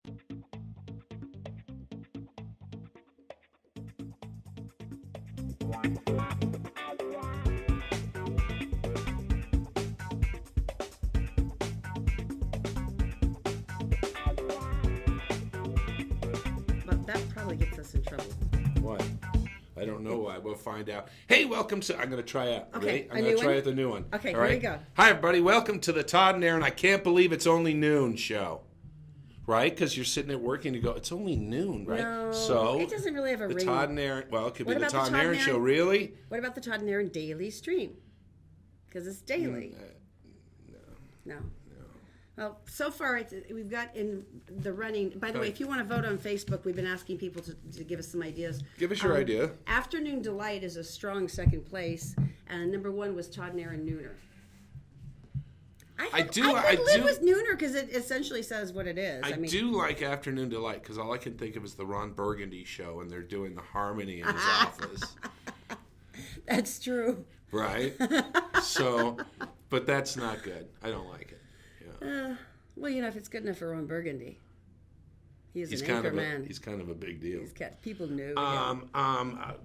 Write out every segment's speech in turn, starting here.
But that probably gets us in trouble. What? I don't know why. We'll find out. Hey, welcome to... I'm going to try out. Okay, I'm going to try out the new one. Okay, all here right? we go. Hi, everybody. Welcome to the Todd and Erin I Can't Believe It's Only Noon show. Right? Because you're sitting at work and you go, it's only noon, right? No, so it doesn't really have a the ring. Todd and Erin... Well, it could What be the about the Todd and Todd Erin and show. Erin? Really? What about the Todd and Erin daily stream? Because it's daily. No. Well, so far we've got in the running. By the way, if you want to vote on Facebook, we've been asking people to give us some ideas. Give us your idea. Afternoon Delight is a strong second place, and number one was Todd and Erin Nooner. I could live with Nooner because it essentially says what it is. I do like Afternoon Delight because all I can think of is the Ron Burgundy show and they're doing the harmony in his office. That's true. Right? So, but that's not good. I don't like it. Yeah. Well, if it's good enough for Ron Burgundy. He's an kind anchor of man. He's kind of a big deal. People knew him.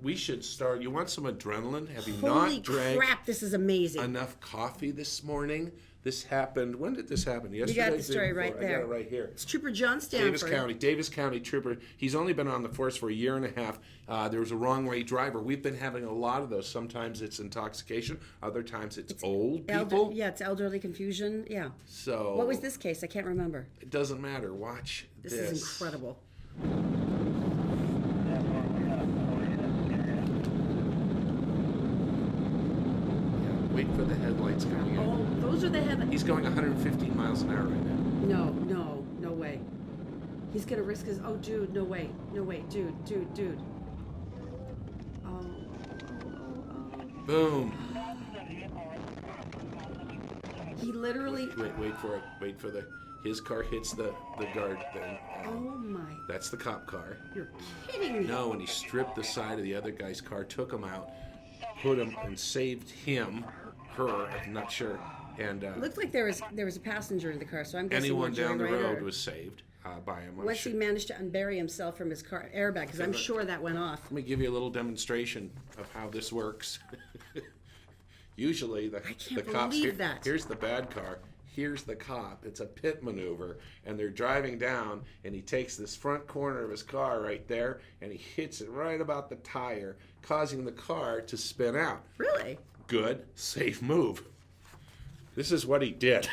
We should start. You want some adrenaline? Have you Holy not drank crap, this is amazing. enough coffee this morning? This happened. When did this happen? Yesterday? You got the story right there. I got it right here. It's Trooper John Stanford. Davis County Trooper. He's only been on the force for a year and a half. There was a wrong way driver. We've been having a lot of those. Sometimes it's intoxication. Other times it's old people. It's elderly confusion. Yeah. So what was this case? I can't remember. It doesn't matter. Watch this. This is incredible. Wait for the headlights coming in. Oh, those are the headlights. He's going 115 miles an hour right now. No way. He's gonna risk his. Oh, dude, no way, dude. Oh. Boom. He literally. Wait for it. Wait for his car hits the guard thing. Oh my. That's the cop car. You're kidding me. No, and he stripped the side of the other guy's car, took him out, put him, and saved him, her, I'm not sure. And it looked like there was a passenger in the car, so I'm guessing anyone down the road was saved by him. Unless he managed to unbury himself from his car airbag, because I'm sure that went off. Let me give you a little demonstration of how this works. Usually the cops here's the bad car. Here's the cop. It's a pit maneuver, and they're driving down, and he takes this front corner of his car right there, and he hits it right about the tire, causing the car to spin out. Really? Good, safe move. This is what he did.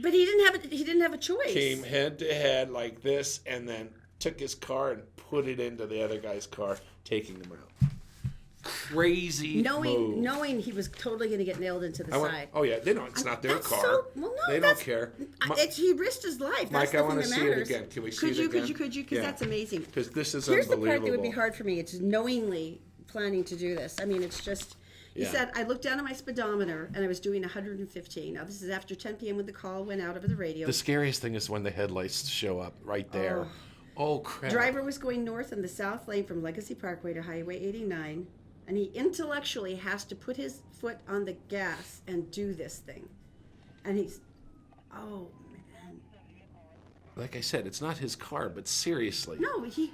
But he didn't have a choice. Came head to head like this, and then took his car and put it into the other guy's car, taking him out. Crazy move. Knowing he was totally going to get nailed into the side. Oh yeah, they don't. It's not their car. They don't care. He risked his life. Mike, that's I want to see matters. it again. Can we see it again? Could you? Because that's amazing. Because this is Here's unbelievable. the part that would be hard for me. It's knowingly planning to do this. I mean, it's just. He said, I looked down at my speedometer and I was doing 115. Now, this is after 10 p.m. when the call went out over the radio. The scariest thing is when the headlights show up right there. Oh crap. Driver was going north in the south lane from Legacy Parkway to Highway 89. And he intellectually has to put his foot on the gas and do this thing. And he's, oh, man. Like I said, it's not his car, but seriously. No, he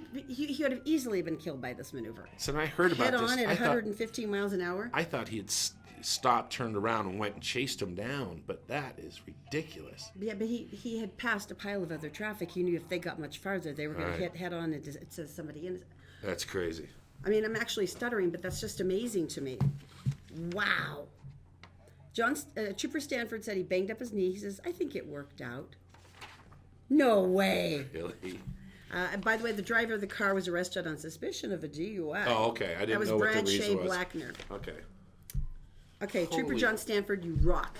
would have easily been killed by this maneuver. So I heard about this. Head on at 115 miles an hour. I thought he had stopped, turned around, and went and chased him down. But that is ridiculous. Yeah, but he had passed a pile of other traffic. He knew if they got much farther, they were going to hit head on into somebody in. That's crazy. I mean, I'm actually stuttering, but that's just amazing to me. Wow. Trooper Stanford said he banged up his knee. He says, I think it worked out. No way. Really? By the way, the driver of the car was arrested on suspicion of a DUI. Oh, okay. I didn't know what the reason was. That was Brad Shea Blackner. Okay. Okay, Trooper John Stanford, you rock.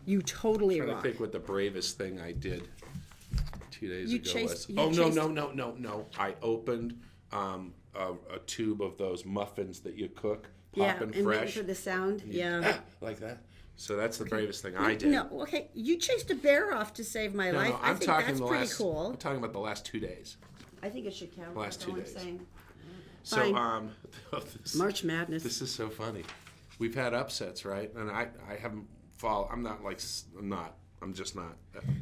You totally rock. I'm trying to think what the bravest thing I did 2 days ago was. No. I opened a tube of those muffins that you cook, poppin' and fresh. waiting for the sound. Yeah. Like that. So that's the bravest thing I did. No, okay. You chased a bear off to save my life. I think that's pretty cool. I'm talking about the last 2 days. I think it should count. The last 2 days. So, March Madness. This is so funny. We've had upsets, right? And I haven't I'm not I'm just not.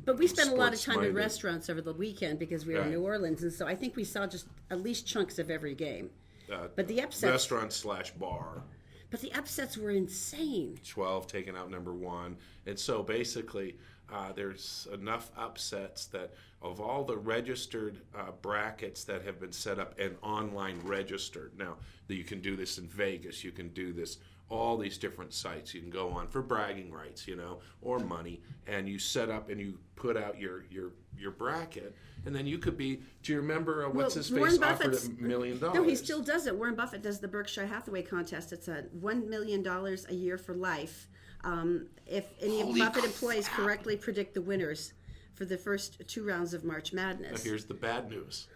But we spent a lot of time in sports-minded. restaurants over the weekend because we were in New Orleans, and so I think we saw just at least chunks of every game. But the upsets, restaurant/bar. But the upsets were insane. 12 taking out number 1, and so basically there's enough upsets that of all the registered brackets that have been set up and online registered. Now that you can do this in Vegas, you can do this. All these different sites you can go on for bragging rights, or money, and you set up and you put out your bracket, and then you could be. Do you remember what's his face offered $1 million? No, he still does it. Warren Buffett does the Berkshire Hathaway contest. It's a $1 million a year for life. If any of Buffett employees correctly predict the winners for the first 2 rounds of March Madness. Now here's the bad news: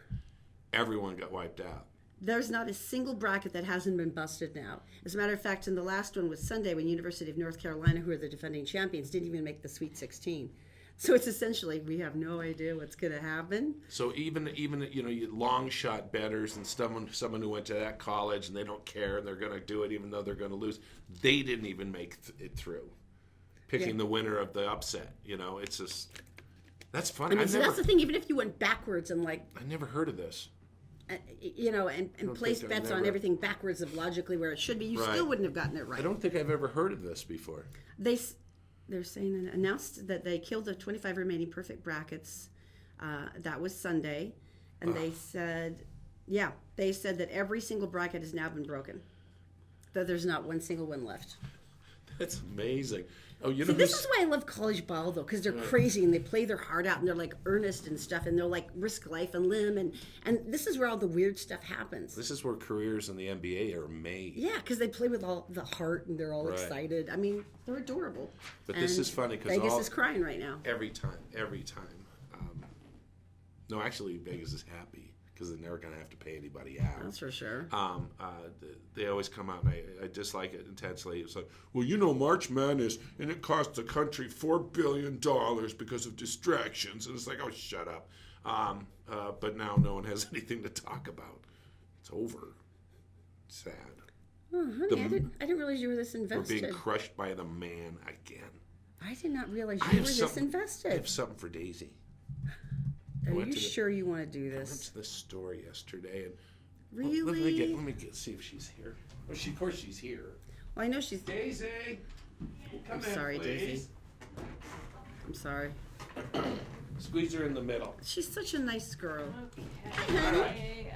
everyone got wiped out. There's not a single bracket that hasn't been busted now. As a matter of fact, in the last one was Sunday when University of North Carolina, who are the defending champions, didn't even make the Sweet 16. So it's essentially we have no idea what's going to happen. So even you long shot bettors and someone who went to that college and they don't care and they're going to do it even though they're going to lose, they didn't even make it through. Picking the winner of the upset, it's just that's funny. So that's the thing. Even if you went backwards and I never heard of this. And placed bets on everything backwards of logically where it should be, you still wouldn't have gotten it right. I don't think I've ever heard of this before. They're saying and announced that they killed the 25 remaining perfect brackets. That was Sunday, and they said that every single bracket has now been broken. That there's not one single one left. That's amazing. Oh, this is why I love college ball, though, because they're crazy and they play their heart out and they're earnest and stuff and they're risk life and limb and this is where all the weird stuff happens. This is where careers in the NBA are made. Yeah, because they play with all the heart and they're all excited. I mean, they're adorable. But this is funny because Vegas is crying right now. Every time. No, actually, Vegas is happy because they're never going to have to pay anybody out. That's for sure. They always come out, and I dislike it intensely. It's like, March Madness, and it cost the country $4 billion because of distractions. And it's like, oh, shut up. But now no one has anything to talk about. It's over. Sad. Oh, honey, I didn't realize you were this invested. We're being crushed by the man again. I did not realize you were this invested. I have something for Daisy. Are you sure you want to do this? I went to this store yesterday, and really, let me see if she's here. Well, of course she's here. Well, I know she's. Daisy, I'm sorry, Daisy. I'm sorry. Squeeze her in the middle. She's such a nice girl. Okay.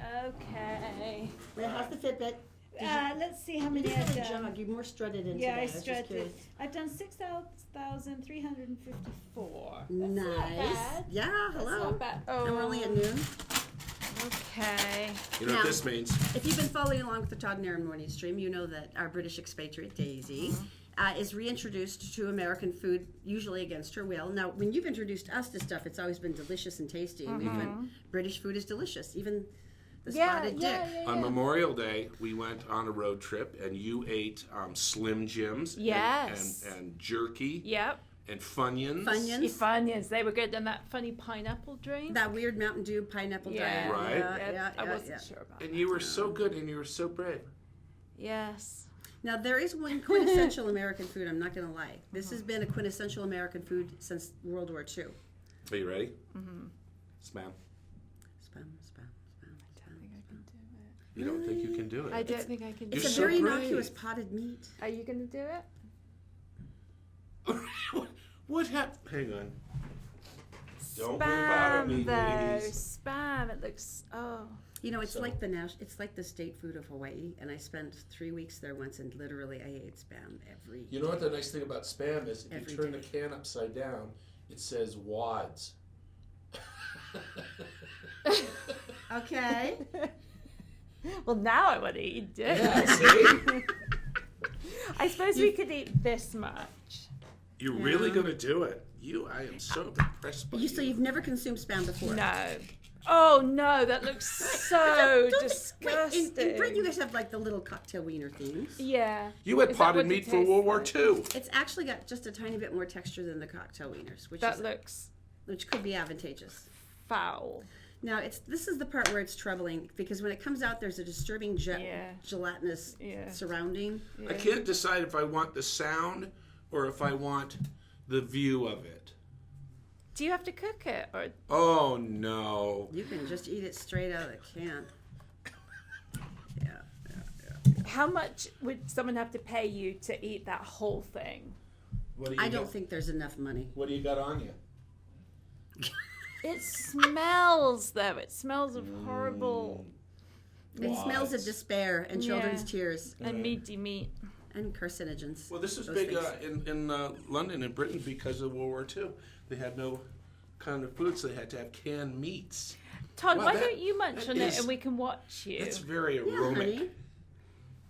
Well, how's the Fitbit? Let's see how many I've done. You more strutted into Yeah, that. I strutted. I've done 6,354. Nice. Yeah, hello. That's not bad. And we're only at noon. Okay. You know what this means? If you've been following along with the Todd and Erin morning stream, you know that our British expatriate, Daisy, is reintroduced to American food, usually against her will. Now, when you've introduced us to stuff, it's always been delicious and tasty. British food is delicious. Even the spotted dick. On Memorial Day, we went on a road trip, and you ate Slim Jims and jerky. Yep. And Funyuns. Funyuns. They were good. And that funny pineapple drink. That weird Mountain Dew pineapple drink. Right. Yeah, I wasn't sure about that. And you were so good, and you were so brave. Yes. Now, there is one quintessential American food, I'm not going to lie. This has been a quintessential American food since World War II. Are you ready? Spam. You don't think you can do it? I don't think I can do it. It's a very innocuous potted meat. Are you going to do it? What happened? Hang on. Don't Spam, Spam. It looks. You know, it's like the state food of Hawaii, and I spent 3 weeks there once, and literally I ate Spam every. You know what the nice thing about Spam is? If you turn the can upside down, it says wads. Okay. Well, now I want to eat it. Yeah, see? I suppose we could eat this much. You're really going to do it? I am so impressed by you. So you've never consumed Spam before? No. Oh, no, that looks so disgusting. In Britain, you guys have the little cocktail wiener things. Yeah. You had potted meat for World War II. It's actually got just a tiny bit more texture than the cocktail wieners, which could be advantageous. Foul. Now, this is the part where it's troubling, because when it comes out, there's a disturbing gelatinous surrounding. I can't decide if I want the sound or if I want the view of it. Do you have to cook it? Or Oh, no. You can just eat it straight out of the can. Yeah. how much would someone have to pay you to eat that whole thing? What do you I don't think there's enough money. What do you got on you? It smells, though. It smells of horrible It smells of despair and children's tears and meaty meat. and carcinogens. Well, this was Those big things. in London and Britain because of World War II. They had no kind of food, so they had to have canned meats. Todd, Wow, why that- don't you munch that on it is- and we can watch you? It's very Yeah, aromatic. honey.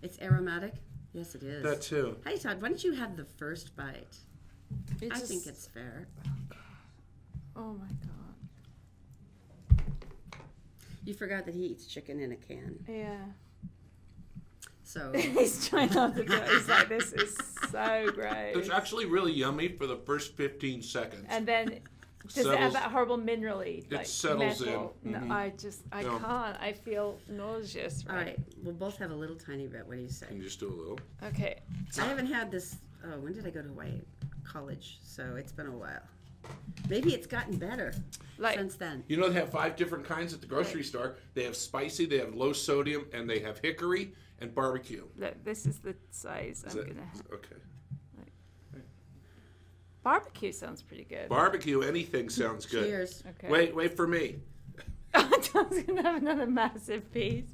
It's aromatic. Yes, it is. That too. Hey, Todd, why don't you have the first bite? It I just- think it's fair. Oh my god. You forgot that he eats chicken in a can. Yeah. So He's trying not to do it. He's like, this is so gross. It's actually really yummy for the first 15 seconds. And then does it have Settles- that horrible mineral-y, It like settles metal? in. No, Mhm. I No. can't. I feel nauseous. all right, we'll both have a little tiny bit. What do you say? Can you just do a little? Okay. I haven't had this. Oh, when did I go to Hawaii? College. So it's been a while. Maybe it's gotten better Like, since then. You know they have 5 different kinds at the grocery store. They have spicy, they have low sodium, and they have hickory and barbecue. look, this is the size Is I'm that- gonna. Okay. Barbecue sounds pretty good. Barbecue, anything sounds good. Cheers. Okay. Wait for me. Todd's gonna have another massive piece.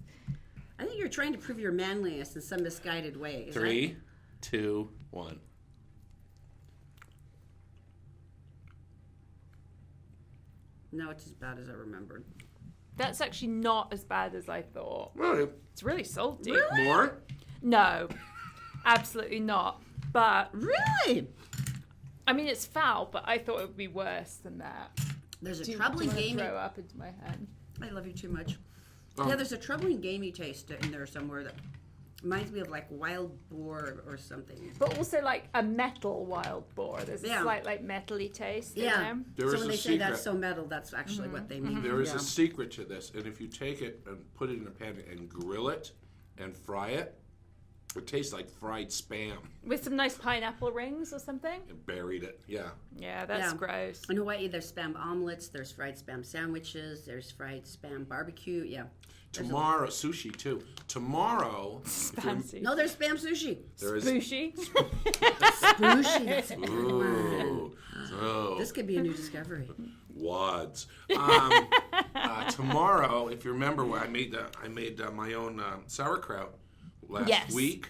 I think you're trying to prove your manliness in some misguided way. Is that- 3, 2, 1. No, it's as bad as I remembered. That's actually not as bad as I thought. Well, It's really salty. Really? more? No, absolutely not. But Really? I mean, it's foul. But I thought it would be worse than that. There's a Do you troubling wanna gamey. throw up into my hand? I love you too much. Oh. Yeah, there's a troubling gamey taste in there somewhere that reminds me of like wild boar or something. But also like a metal wild boar. There's a Yeah. slight like metally taste. Yeah. In There so is when a they say that's secret. so metal, that's actually what they mean. There is Yeah. a secret to this, and if you take it and put it in a pan and grill it and fry it, it tastes like fried spam. With some nice pineapple rings or something. And buried it, yeah. Yeah, that's Yeah. gross. In Hawaii, there's spam omelets, there's fried spam sandwiches, there's fried spam barbecue. Yeah. There's Tomorrow, sushi too. Tomorrow, if you're- Fancy. No, there's spam sushi. there is. Sushi. Sushi, that's a good one. Ooh, so This could be a new discovery. wads. Tomorrow, if you remember, I made my own sauerkraut last Yes. week,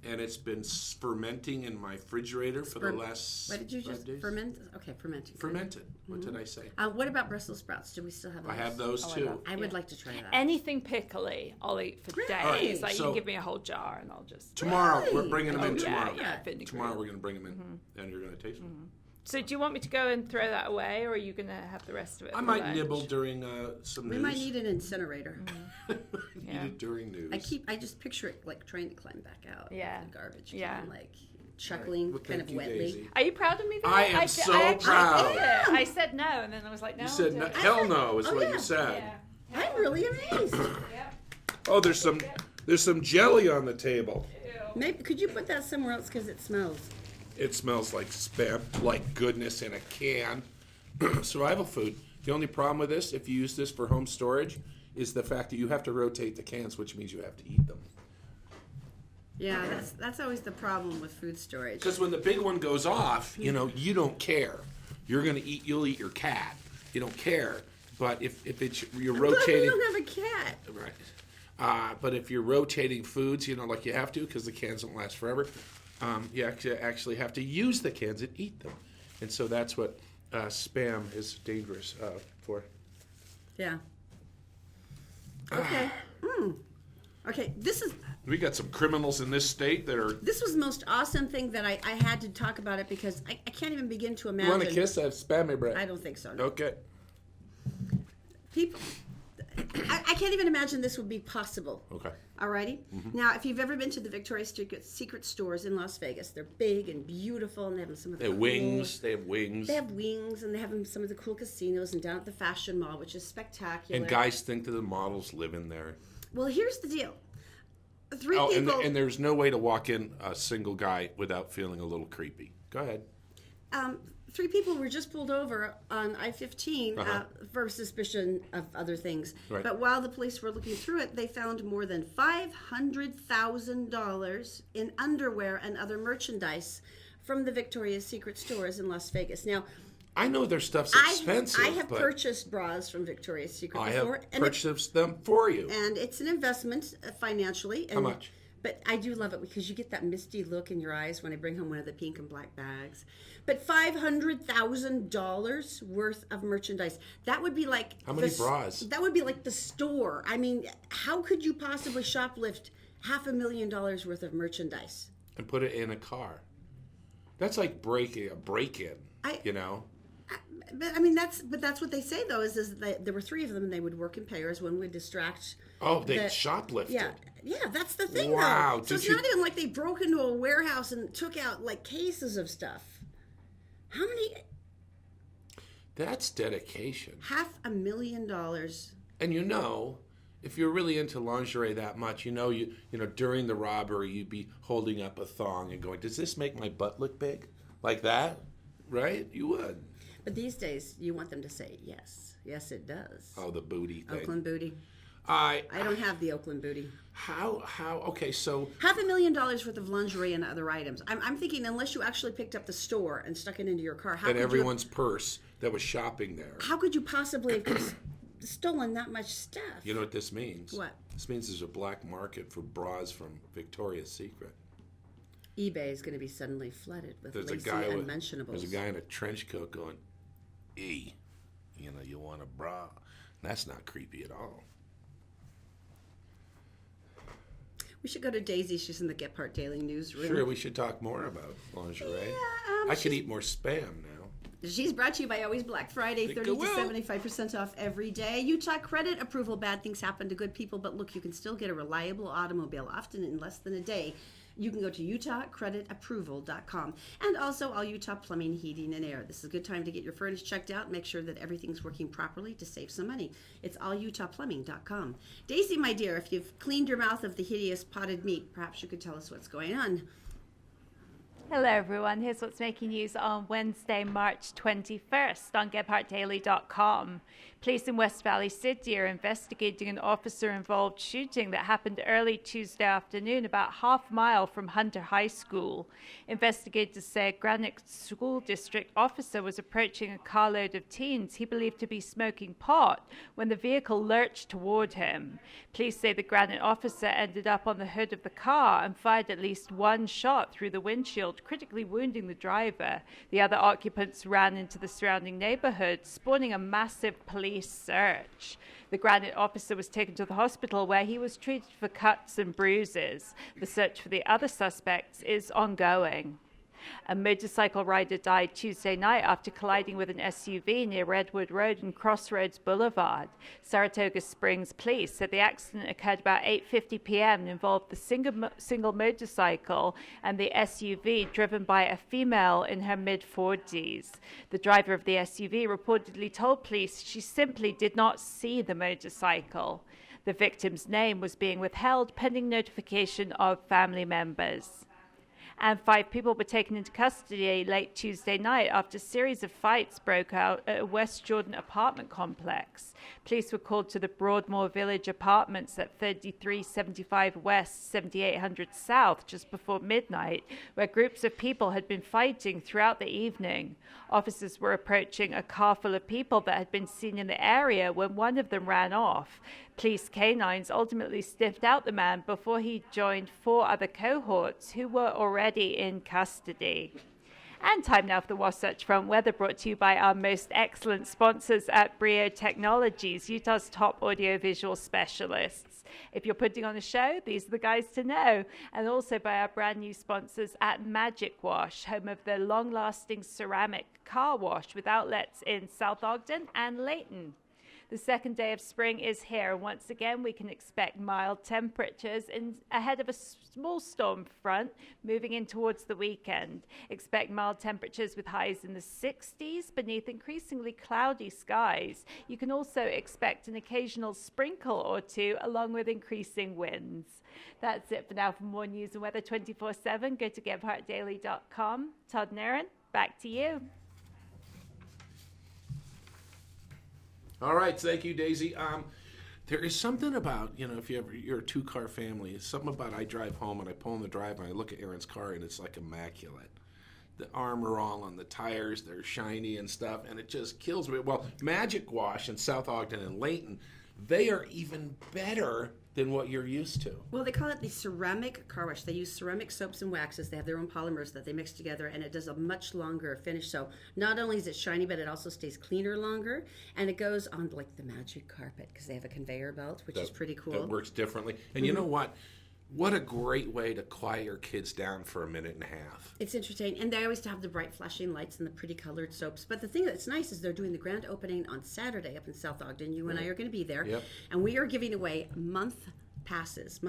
and it's been fermenting in my refrigerator for the last What did you 5 just days. ferment? Okay, fermenting. Fermented. What did I say? What about Brussels sprouts? Do we still have those? I have those I too. love- I would Yeah. like to try that. Anything pickly, I'll eat for days. Right. Like you So- can give me a whole jar and I'll just. Tomorrow, we're Really? bringing them in Oh, tomorrow. yeah, vinegar. Tomorrow, we're going to bring them in, and you're going to taste them. So do you want me to go and throw that away, or are you gonna have the rest of it? I for might lunch? nibble during some we news. might need an incinerator. Need Yeah. it during news. I just picture it like trying to climb back out. Yeah. Of the garbage. Yeah. Can, like chuckling, Well, kind of thank you, wetly. Daisy. Are you proud of me? Though? I am did- so I actually proud. did it. I said no, and then I was like, no. You I'll said do no, it. hell no is Oh, what yeah. you said. Yeah. I'm really amazed. Yeah. Oh, there's some jelly on the table. Ew. Maybe could you put that somewhere else because it smells. It smells like spam, like goodness in a can. Survival food. The only problem with this, if you use this for home storage, is the fact that you have to rotate the cans, which means you have to eat them. Yeah, that's always the problem with food storage. Because when the big one goes off, you don't care. You'll eat your cat. You don't care. But if you're I'm glad we rotating, don't have a cat. right? But if you're rotating foods, like you have to, because the cans don't last forever, you actually have to use the cans and eat them. And so that's what spam is dangerous for. Yeah. Okay. Okay. We got some criminals in this state that are. This was the most awesome thing that I had to talk about it because I can't even begin to You imagine. want a kiss? I have spammy bread. I don't think so. No. Okay. People. I can't even imagine this would be possible. Okay. Alrighty. Now, if you've ever been to the Victoria's Secret stores in Las Vegas, they're big and beautiful, and they have some of the They have wings. They have wings. They have wings, and they have some of the cool casinos, and down at the Fashion Mall, which is spectacular. And guys think that the models live in there. Well, here's the deal. Three Oh, people. and there's no way to walk in a single guy without feeling a little creepy. Go ahead. 3 people were just pulled over on I-15 for suspicion of other things. Right. But while the police were looking through it, they found more than $500,000 in underwear and other merchandise from the Victoria's Secret stores in Las Vegas. Now, I know their stuff's expensive. I have purchased bras from Victoria's Secret before. I have purchased them for you. And it's an investment financially. How much? But I do love it because you get that misty look in your eyes when I bring home one of the pink and black bags. But $500,000 worth of merchandise. That would be like... How many bras? That would be like the store. I mean, how could you possibly shoplift $500,000 worth of merchandise? And put it in a car. That's like break-in, you know? But I mean, that's what they say, though, is that there were 3 of them, and they would work in pairs. One would distract... Oh, they shoplifted. Yeah, that's the thing, wow. though. So it's not even like they broke into a warehouse and took out, like, cases of stuff. How many... That's dedication. $500,000. And you know, if you're really into lingerie that much, you know, during the robbery, you'd be holding up a thong and going, does this make my butt look big? Like that? Right? You would. But these days, you want them to say, yes. Yes, it does. Oh, the booty thing. Oakland booty. I don't have the Oakland booty. How, okay, so... $500,000 worth of lingerie and other items. I'm thinking, unless you actually picked up the store and stuck it into your car, and everyone's purse that was shopping there. How could you possibly have stolen that much stuff? You know what this means? What? This means there's a black market for bras from Victoria's Secret. eBay is going to be suddenly flooded with lacy and mentionables. There's a guy in a trench coat going, you want a bra? That's not creepy at all. We should go to Daisy. She's in the Gephardt Daily newsroom. Sure, we should talk more about lingerie. Yeah, I could eat more Spam now. She's brought to you by Always Black Friday, 30 to 75% off every day. Utah credit approval. Bad things happen to good people, but look, you can still get a reliable automobile, often in less than a day. You can go to utahcreditapproval.com. And also all Utah Plumbing, Heating, and Air. This is a good time to get your furnace checked out. Make sure that everything's working properly to save some money. It's allutahplumbing.com. Daisy, my dear, if you've cleaned your mouth of the hideous potted meat, perhaps you could tell us what's going on. Hello, everyone. Here's what's making news on Wednesday, March 21st on GephartDaily.com. Police in West Valley City are investigating an officer-involved shooting that happened early Tuesday afternoon about half a mile from Hunter High School. Investigators say a Granite School District officer was approaching a carload of teens he believed to be smoking pot when the vehicle lurched toward him. Police say the Granite officer ended up on the hood of the car and fired at least one shot through the windshield, critically wounding the driver. The other occupants ran into the surrounding neighborhood, spawning a massive police search. The Granite officer was taken to the hospital where he was treated for cuts and bruises. The search for the other suspects is ongoing. A motorcycle rider died Tuesday night after colliding with an SUV near Redwood Road and Crossroads Boulevard. Saratoga Springs police said the accident occurred about 8:50 p.m. and involved the single motorcycle and the SUV driven by a female in her mid-40s. The driver of the SUV reportedly told police she simply did not see the motorcycle. The victim's name was being withheld pending notification of family members. And 5 people were taken into custody late Tuesday night after a series of fights broke out at a West Jordan apartment complex. Police were called to the Broadmoor Village Apartments at 3375 West, 7800 South, just before midnight, where groups of people had been fighting throughout the evening. Officers were approaching a car full of people that had been seen in the area when one of them ran off. Police canines ultimately sniffed out the man before he joined 4 other cohorts who were already in custody. And time now for the Wasatch Front weather, brought to you by our most excellent sponsors at Brio Technologies, Utah's top audiovisual specialists. If you're putting on a show, these are the guys to know. And also by our brand new sponsors at Magic Wash, home of the long-lasting ceramic car wash with outlets in South Ogden and Layton. The second day of spring is here, and once again we can expect mild temperatures ahead of a small storm front moving in towards the weekend. Expect mild temperatures with highs in the 60s beneath increasingly cloudy skies. You can also expect an occasional sprinkle or 2 along with increasing winds. That's it for now. For more news and weather 24/7, go to GephartDaily.com. Todd and Erin, back to you. All right, thank you, Daisy. There is something about, if you're a two-car family, it's something about I drive home and I pull in the driveway and I look at Erin's car and it's like immaculate. The armor all on the tires, they're shiny and stuff, and it just kills me. Well, Magic Wash in South Ogden and Layton, they are even better than what you're used to. Well, they call it the ceramic car wash. They use ceramic soaps and waxes. They have their own polymers that they mix together, and it does a much longer finish. So not only is it shiny, but it also stays cleaner longer, and it goes on like the magic carpet because they have a conveyor belt, which is pretty cool. That works differently. And you know what? What a great way to quiet your kids down for a minute and a half. It's entertaining. And they always have the bright flashing lights and the pretty colored soaps. But the thing that's nice is they're doing the grand opening on Saturday up in South Ogden. You and I are going to be there. Yep. And we are giving away monthly passes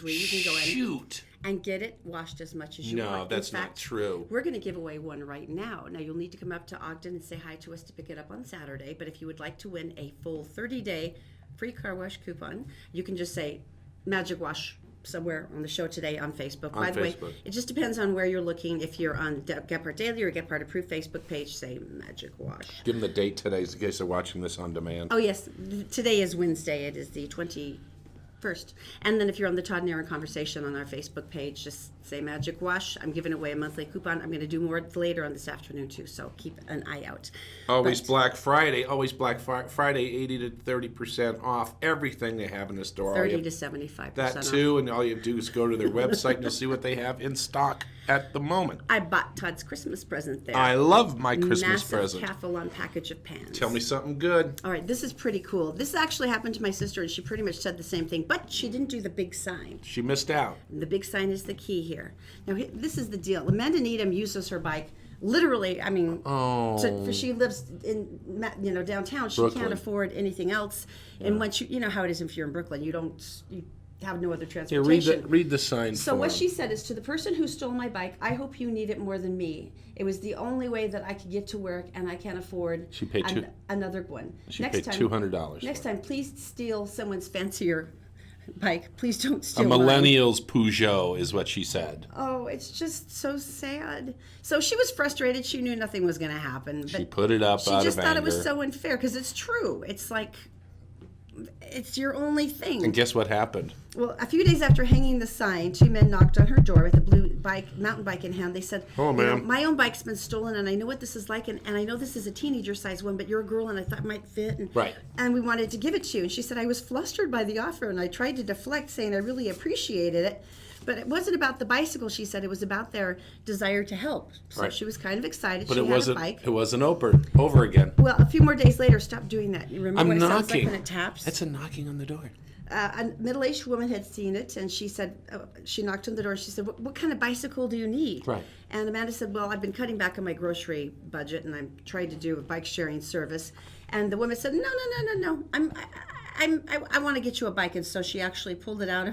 where you can go in and get it washed as much as you want. No, that's not true. We're going to give away one right now. Now, you'll need to come up to Ogden and say hi to us to pick it up on Saturday. But if you would like to win a full 30-day free car wash coupon, you can just say Magic Wash somewhere on the show today on Facebook. By the way, it just depends on where you're looking. If you're on Gephardt Daily or Gephardt Approved Facebook page, say Magic Wash. Give them the date today in case they're watching this on demand. Oh, yes. Today is Wednesday. It is the 21st. And then if you're on the Todd and Erin Conversation on our Facebook page, just say Magic Wash. I'm giving away a monthly coupon. I'm going to do more later on this afternoon, too, so keep an eye out. Always Black Friday, 80 to 30% off everything they have in the store. 30 to 75% that, off. too, and all you have to do is go to their website and you'll see what they have in stock at the moment. I bought Todd's Christmas present there. I love my Christmas present. Massive Calphalon package of pans. Tell me something good. All right, this is pretty cool. This actually happened to my sister, and she pretty much said the same thing, but she didn't do the big sign. She missed out. The big sign is the key here. Now, this is the deal. Amanda Needham uses her bike literally. I mean, she lives in downtown. She Brooklyn. can't afford anything else. And once you know how it is if you're in Brooklyn, you have no other transportation. Here, read the sign. So what she said is, to the person who stole my bike, I hope you need it more than me. It was the only way that I could get to work, and I can't afford another one. She paid $200. Next time, please steal someone's fancier bike. Please don't steal a millennial's Peugeot is what she said. Oh, it's just so sad. So she was frustrated. She knew nothing was going to happen. But she put it up out of anger. She just thought it was so unfair because it's true. It's like, it's your only thing. And guess what happened? Well, a few days after hanging the sign, two men knocked on her door with a blue mountain bike in hand. They said, "Oh, ma'am, my own bike's been stolen, and I know what this is like, and I know this is a teenager-sized one, but you're a girl, and I thought it might fit, and we wanted to give it to you." And she said, "I was flustered by the offer, and I tried to deflect, saying I really appreciated it. But it wasn't about the bicycle," she said. "It was about their desire to help." So she was kind of excited. But she it had wasn't. a bike. It wasn't over again. Well, a few more days later, stop doing that. You remember what it sounds like when it taps? That's a knocking on the door. A middle-aged woman had seen it, and she said, she knocked on the door, and she said, what kind of bicycle do you need? Right. And Amanda said, well, I've been cutting back on my grocery budget, and I'm trying to do a bike sharing service. And the woman said, no, I want to get you a bike. And so she actually pulled it out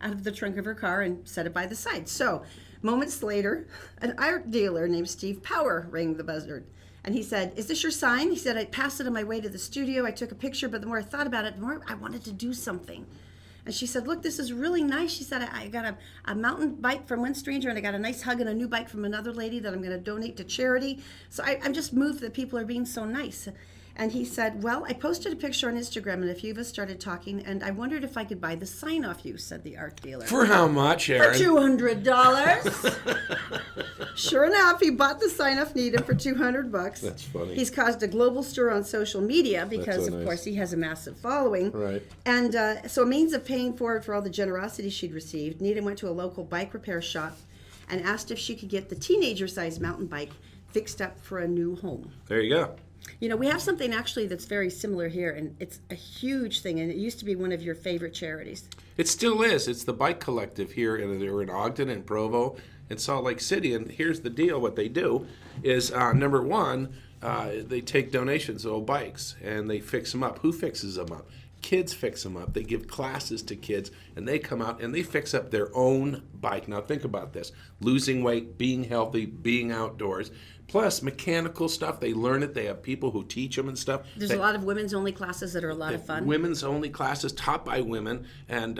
of the trunk of her car and set it by the side. So moments later, an art dealer named Steve Power rang the buzzer. And he said, "Is this your sign?" He said, "I passed it on my way to the studio. I took a picture, but the more I thought about it, the more I wanted to do something." And she said, "Look, this is really nice." She said, "I got a mountain bike from one stranger, and I got a nice hug and a new bike from another lady that I'm going to donate to charity. So I'm just moved that people are being so nice." And he said, "Well, I posted a picture on Instagram, and a few of us started talking, and I wondered if I could buy the sign off you," said the art dealer. "For how much, Erin?" "For $200. Sure enough, he bought the sign off Needham for $200. That's funny. He's caused a global stir on social media because, of course, he has a massive following. Right. And so a means of paying forward for all the generosity she'd received, Needham went to a local bike repair shop and asked if she could get the teenager-sized mountain bike fixed up for a new home. There you go. You know, we have something actually that's very similar here, and it's a huge thing, and it used to be one of your favorite charities. It still is. It's the Bike Collective here. They're in Ogden and Provo and Salt Lake City. And here's the deal. What they do is, number one, they take donations of old bikes, and they fix them up. Who fixes them up? Kids fix them up. They give classes to kids, and they come out and they fix up their own bike. Now think about this. Losing weight, being healthy, being outdoors. Plus, mechanical stuff, they learn it. They have people who teach them and stuff. There's a lot of women's only classes that are a lot of fun. Women's only classes taught by women, and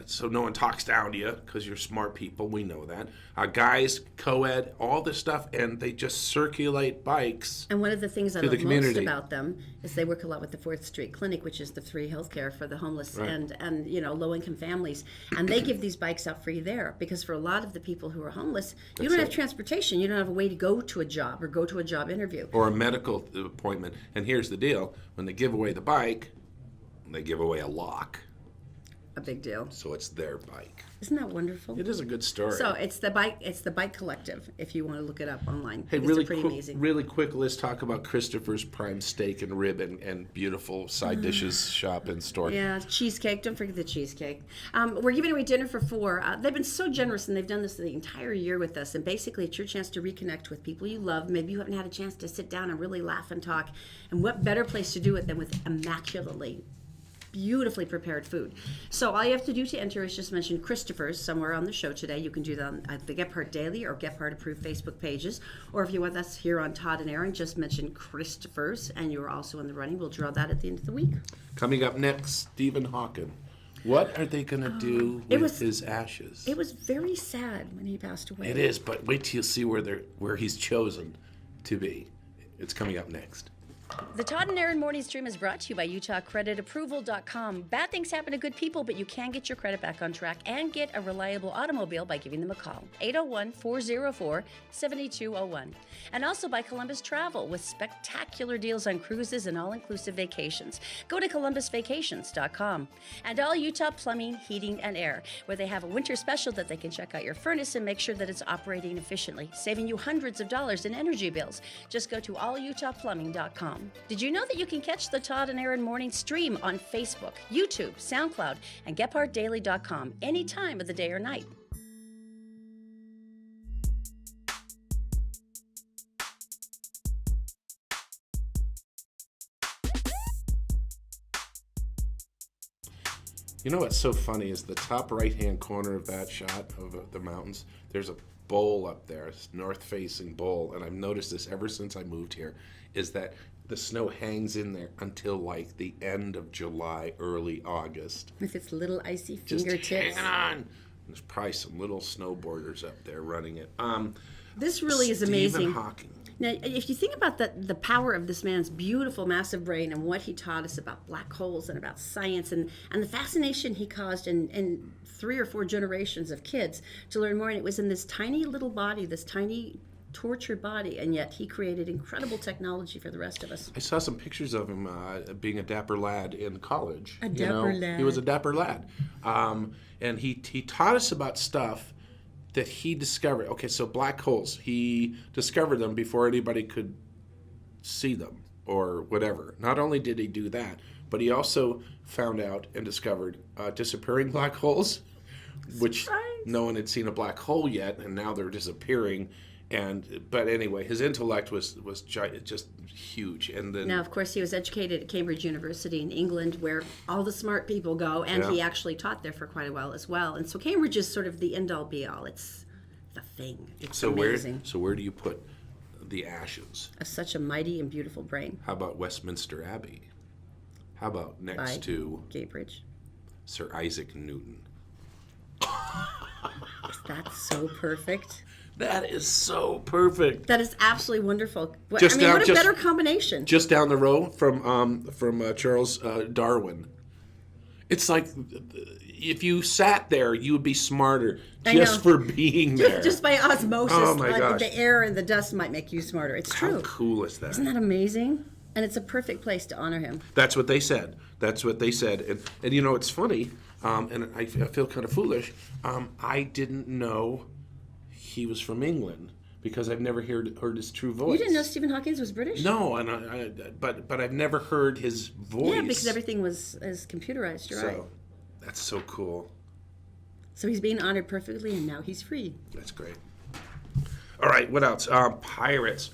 so no one talks down to you because you're smart people. We know that. Guys, co-ed, all this stuff, and they just circulate bikes. And one of the things I love most about them is they work a lot with the 4th Street Clinic, which is the free healthcare for the homeless and low-income families. And they give these bikes out free there because for a lot of the people who are homeless, you don't have transportation. You don't have a way to go to a job or go to a job interview. Or a medical appointment. And here's the deal. When they give away the bike, they give away a lock. A big deal. So it's their bike. Isn't that wonderful? It is a good story. So it's the bike collective, if you want to look it up online. Hey, it's pretty amazing. Really quick, let's talk about Christopher's Prime Steak and Rib and beautiful side dishes shop and store. Yeah, cheesecake. Don't forget the cheesecake. We're giving away dinner for 4. They've been so generous, and they've done this the entire year with us. And basically, it's your chance to reconnect with people you love. Maybe you haven't had a chance to sit down and really laugh and talk. And what better place to do it than with immaculately beautifully prepared food. So all you have to do to enter is just mention Christopher's somewhere on the show today. You can do that on the Gephardt Daily or Gephardt approved Facebook pages. Or if you're with us here on Todd and Erin, just mention Christopher's and you're also in the running. We'll draw that at the end of the week. Coming up next, Stephen Hawking. What are they going to do with his ashes? It was very sad when he passed away. It is, but wait till you see where he's chosen to be. It's coming up next. The Todd and Erin Morning Stream is brought to you by UtahCreditApproval.com. Bad things happen to good people, but you can get your credit back on track and get a reliable automobile by giving them a call. 801-404-7201. And also by Columbus Travel with spectacular deals on cruises and all-inclusive vacations. Go to ColumbusVacations.com. And all Utah Plumbing, Heating, and Air, where they have a winter special that they can check out your furnace and make sure that it's operating efficiently, saving you hundreds of dollars in energy bills. Just go to allutahplumbing.com. Did you know that you can catch the Todd and Erin Morning Stream on Facebook, YouTube, SoundCloud, and GephardtDaily.com any time of the day or night? You know what's so funny is the top right-hand corner of that shot of the mountains, there's a bowl up there, a north-facing bowl, and I've noticed this ever since I moved here, is that the snow hangs in there until like the end of July, early August. With its little icy Just fingertips. hanging on. There's probably some little snowboarders up there running it. This really is amazing. Stephen Hawking. Now, if you think about the power of this man's beautiful, massive brain and what he taught us about black holes and about science and the fascination he caused in 3 or 4 generations of kids to learn more, and it was in this tiny little body, this tiny tortured body, and yet he created incredible technology for the rest of us. I saw some pictures of him being a dapper lad in college. A dapper lad. He was a dapper lad. And he taught us about stuff that he discovered. Okay, so black holes. He discovered them before anybody could see them or whatever. Not only did he do that, but he also found out and discovered disappearing black holes, which no one had seen a black hole yet, and now they're disappearing. But anyway, his intellect was just huge. And then now, of course, he was educated at Cambridge University in England, where all the smart people go, and he actually taught there for quite a while as well. And so Cambridge is sort of the end-all, be-all. It's the thing. It's amazing. So where do you put the ashes of such a mighty and beautiful brain? How about Westminster Abbey? How about next to Cambridge? Sir Isaac Newton. That's so perfect. That is so perfect. That is absolutely wonderful. What a better combination. Just down the road from Charles Darwin. It's like if you sat there, you would be smarter just for being there. Just by osmosis. Oh my gosh. The air and the dust might make you smarter. It's true. How cool is that? Isn't that amazing? And it's a perfect place to honor him. That's what they said. And you know, it's funny, and I feel kind of foolish. I didn't know he was from England because I've never heard his true voice. You didn't know Stephen Hawking was British? No, and but I've never heard his voice. Yeah, because everything was computerized. You're right. That's so cool. So he's being honored perfectly, and now he's free. That's great. All right, what else? Pirates.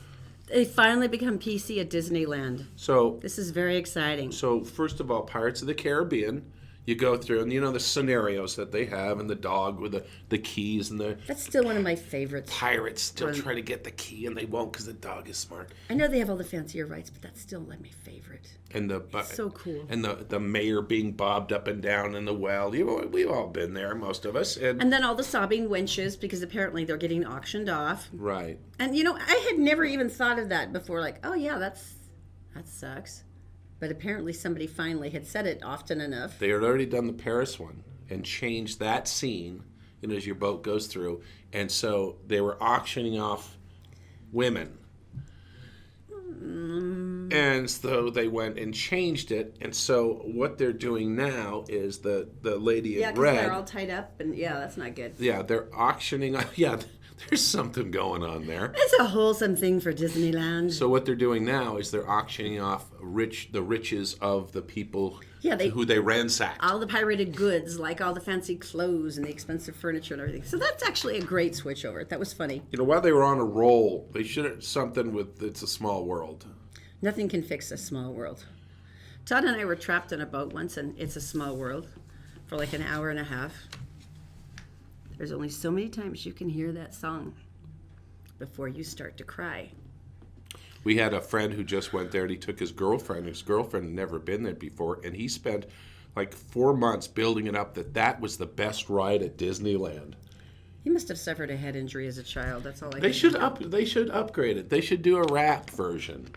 They finally become PC at Disneyland. So this is very exciting. So first of all, Pirates of the Caribbean. you go through, and the scenarios that they have, and the dog with the keys, and the That's still one of my favorites. pirates still try to get the key, and they won't because the dog is smart. I know they have all the fancier rights, but that's still like my favorite. And It's so cool. And the mayor being bobbed up and down in the well. We've all been there, most of us. And then all the sobbing wenches, because apparently they're getting auctioned off. Right. And I had never even thought of that before. Like, oh yeah, that sucks. But apparently somebody finally had said it often enough. They had already done the Paris one and changed that scene, as your boat goes through. And so they were auctioning off women. And so they went and changed it. And so what they're doing now is the lady in red. Yeah, because they're all tied up. And yeah, that's not good. Yeah, they're auctioning. Yeah, there's something going on there. It's a wholesome thing for Disneyland. So what they're doing now is they're auctioning off the riches of the people who they ransacked. All the pirated goods, like all the fancy clothes and the expensive furniture and everything. So that's actually a great switchover. That was funny. While they were on a roll, they should have something with It's a Small World. Nothing can fix a small world. Todd and I were trapped on a boat once, and It's a Small World for like an hour and a half. There's only so many times you can hear that song before you start to cry. We had a friend who just went there, and he took his girlfriend. His girlfriend had never been there before, and he spent like 4 months building it up that was the best ride at Disneyland. He must have suffered a head injury as a child. That's all I They should think. They should upgrade it. They should do a rap version.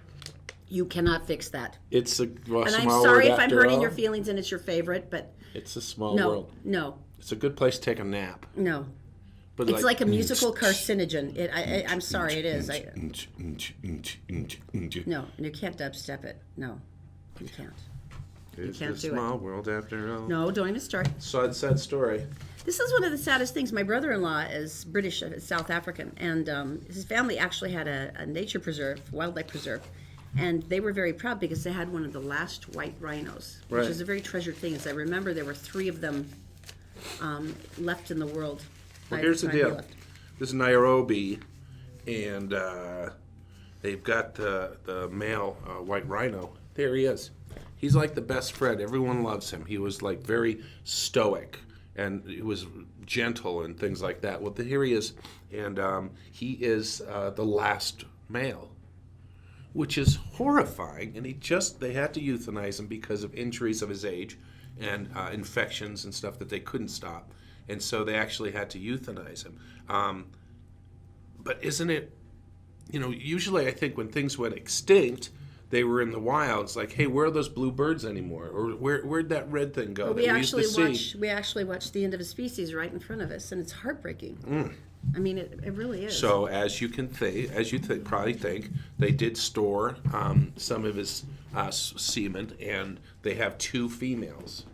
You cannot fix that. It's a And I'm sorry if I'm hurting your feelings and it's your favorite, but It's a Small no, World. no, It's a good place to take a nap. no. But It's like a musical carcinogen. I'm sorry, it is. No, and you can't dubstep it. No, you can't. It's can't a do it. small world after all. No, don't even start. Sad story. This is one of the saddest things. My brother-in-law is British, South African, and his family actually had a nature preserve, wildlife preserve, and they were very proud because they had one of the last white rhinos, which Right. is a very treasured thing. As I remember, there were 3 of them left in the world. Well, by here's the time they deal. left. This is Nairobi, and they've got the male white rhino. There he is. He's like the best friend. Everyone loves him. He was like very stoic, and he was gentle and things like that. Well, here he is, and he is the last male, which is horrifying. And they had to euthanize him because of injuries of his age and infections and stuff that they couldn't stop. And so they actually had to euthanize him. But isn't it, usually I think when things went extinct, they were in the wilds, like, hey, where are those blue birds anymore? Or where'd that red thing go? But that we actually watched the end of a species right in front of us, and it's heartbreaking. I mean, it really is. So as you probably think, they did store some of his semen, and they have 2 females.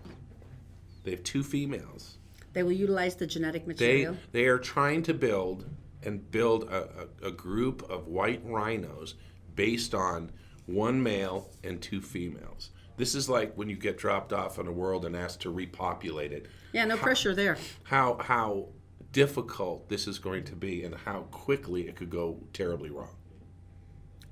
They have 2 females. They will utilize the genetic material. They are trying to build a group of white rhinos based on 1 male and 2 females. This is like when you get dropped off in a world and asked to repopulate it. Yeah, no pressure there. How difficult this is going to be, and how quickly it could go terribly wrong.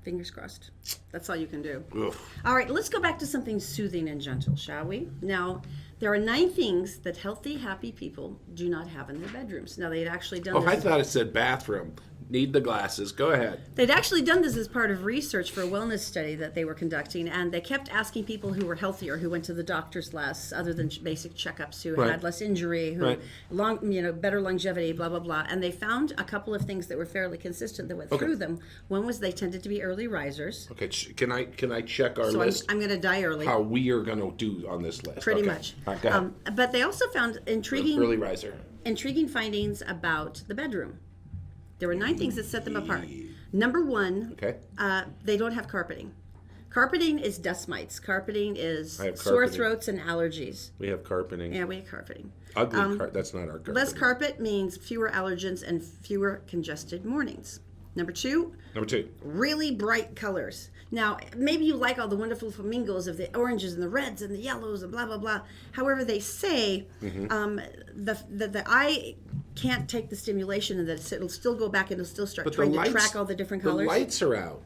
Fingers crossed. That's all you can do. Ugh. All right, let's go back to something soothing and gentle, shall we? Now, there are 9 things that healthy, happy people do not have in their bedrooms. Now, they'd actually done this. I thought it said bathroom. Need the glasses. Go ahead. They'd actually done this as part of research for a wellness study that they were conducting, and they kept asking people who were healthier, who went to the doctors less, other than basic checkups, who had less injury, who better longevity, blah blah blah. And they found a couple of things that were fairly consistent that went through them. One was they tended to be early risers. Okay, can I check our So list? I'm going to die early. How we are going to do on this list? Pretty Okay. much. All right, go ahead. But they also found Early riser. intriguing findings about the bedroom. There were 9 things that set them apart. Number 1, Okay. they don't have carpeting. Carpeting is dust mites. Carpeting is I have sore carpeting. throats and allergies. We have carpeting. Yeah, we have carpeting. Ugly that's not our carpeting. Less carpet means fewer allergens and fewer congested mornings. Number 2, Number 2. really bright colors. Now, maybe you like all the wonderful flamingos of the oranges and the reds and the yellows and blah, blah, blah. However, they say the eye can't take the stimulation and that it'll still go back and it'll still start trying to track all the different colors. The lights are out.